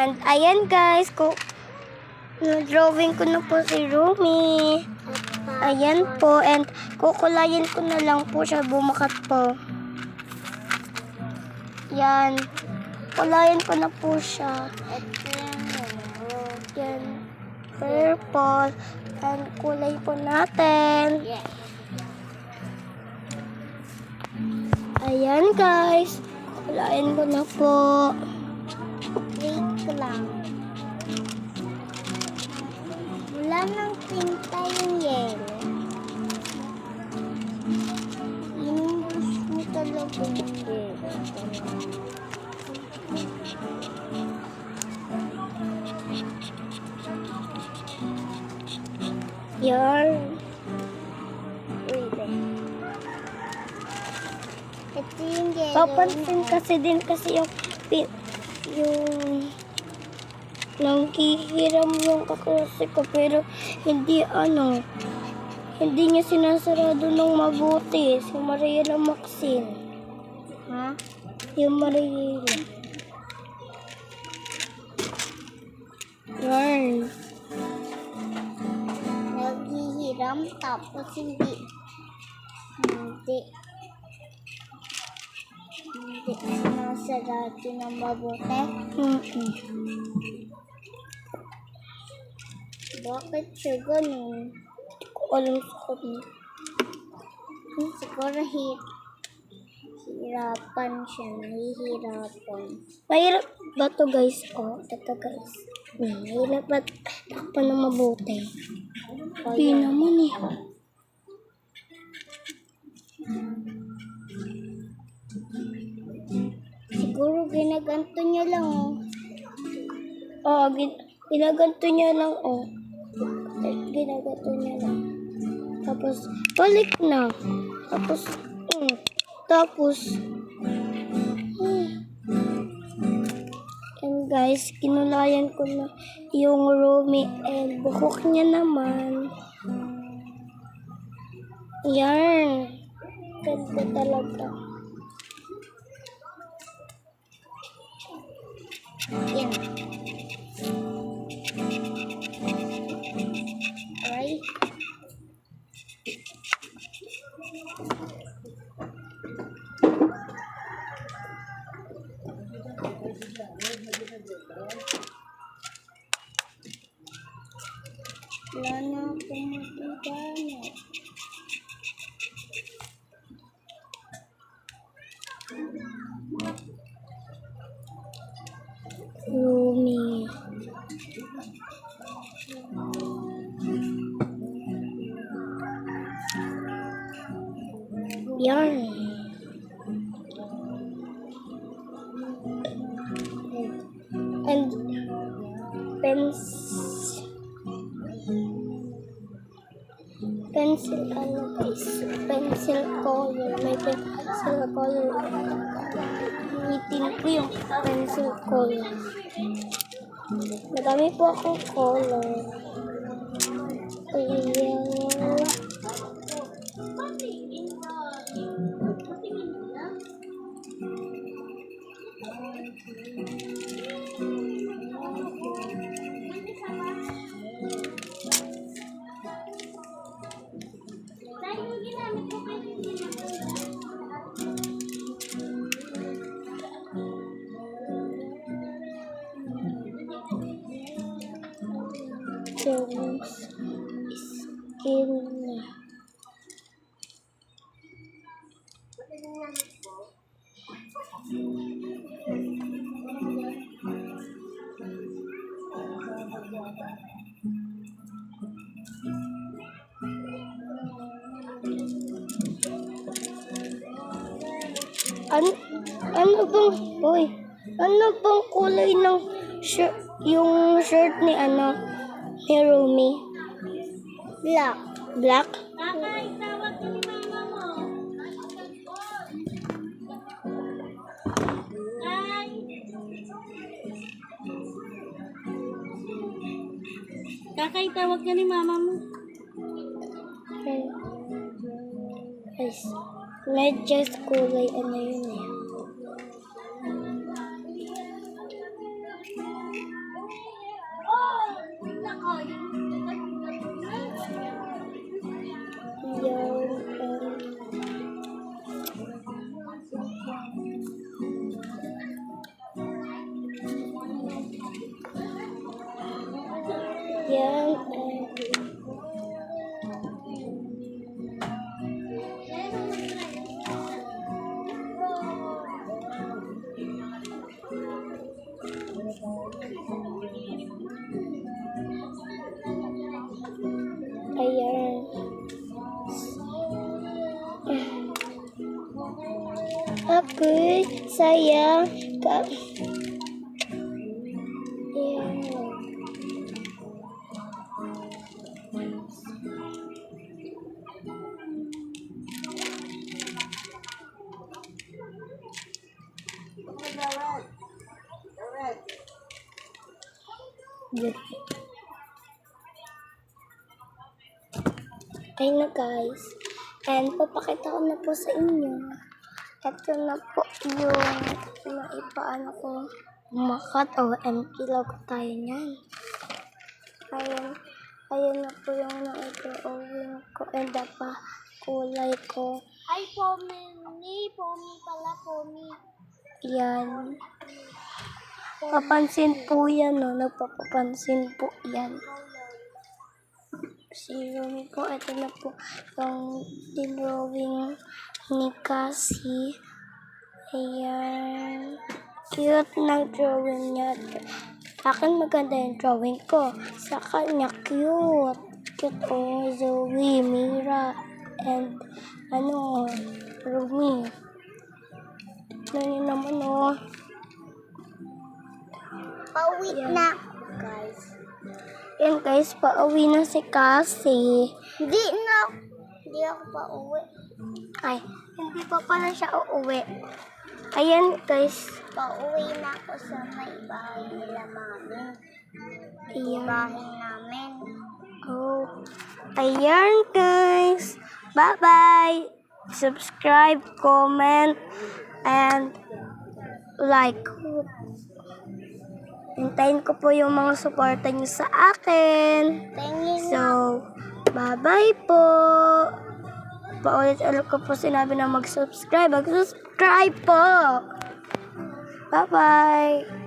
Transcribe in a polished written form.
And ayan guys, na-drawing ko na po si Rumi. Ayan po, and kukulayin ko na lang po siya, bumakat po. Yan. Kulayin ko na po siya. Yan. Purple. And kulay po natin. Ayan guys. Kulayin ko na po. Wait ko lang. Wala nang tinta yung yellow. Yung gusto mo talaga yung yellow. Yan. Wait eh. Ito yung yellow. Papansin kasi din kasi yung nanghihiram yung kaklase ko pero hindi hindi niya sinasarado ng mabuti. Si Mariela Maxine. Ha? Yung Mariela. Yarn. Naghihiram tapos hindi sinasarado ng mabuti. Bakit siya ganun? Hindi ko alam sa kanya. Siguro hirapan siya. Nahihirapan. Mahirap ba ito guys? Ito guys. Mahirap ba takpan ng mabuti? Hindi naman eh. Siguro ginaganto niya lang ginaganto niya lang ginaganto niya lang. Tapos balik na. Tapos and guys, kinulayan ko na yung Rumi and buhok niya naman. Yan. Ganda talaga. Yan. Right? Wala na akong magagana. Rumi. Yarn. And pencil guys, pencil color. May pencil color. Gamitin ko yung pencil color. Madami po akong color. Ayan. Skin na. Ano bang kulay ng shirt, yung shirt ni ni Rumi? Black. Black? Kakay, tawag ko ni mama mo. Ay. Kakay, tawag ka ni mama mo. Guys, medyas kulay yun eh. Yan. Ayan. Ako'y sayang ka. Ayan. Good. Ayun na guys. And papakita ko na po sa inyo. Ito na po yung naipaano ko. Makat o empty logo tayo niyan. Ayun na po yung naipa-owing ko. And pa kulay ko. Ay, Pomi pala, Pomi. Yan. Papansin po yan, no? Nagpapapansin po yan. Si Rumi po, ito na po yung drawing ni Cassie. Ayan. Cute na drawing niya. Sa akin maganda yung drawing ko. Sa kanya, cute. Cute o Zoe, Mira, and Rumi. Tignan niyo naman, oh. Pauwi na, guys. Yan guys, pauwi na si Cassie. Hindi ako pauwi. Ay, hindi pa pala siya uuwi. Ayan guys. Pauwi na ako sa may bahay nila, mami. Ayan. Bahay namin. Oh. Ayan guys. Bye-bye. Subscribe, comment, and like. Hintayin ko po yung mga suporta niyo sa akin. So, bye-bye po. Paulit-ulit ko po sinabi na mag-subscribe. Mag-subscribe po. Bye-bye.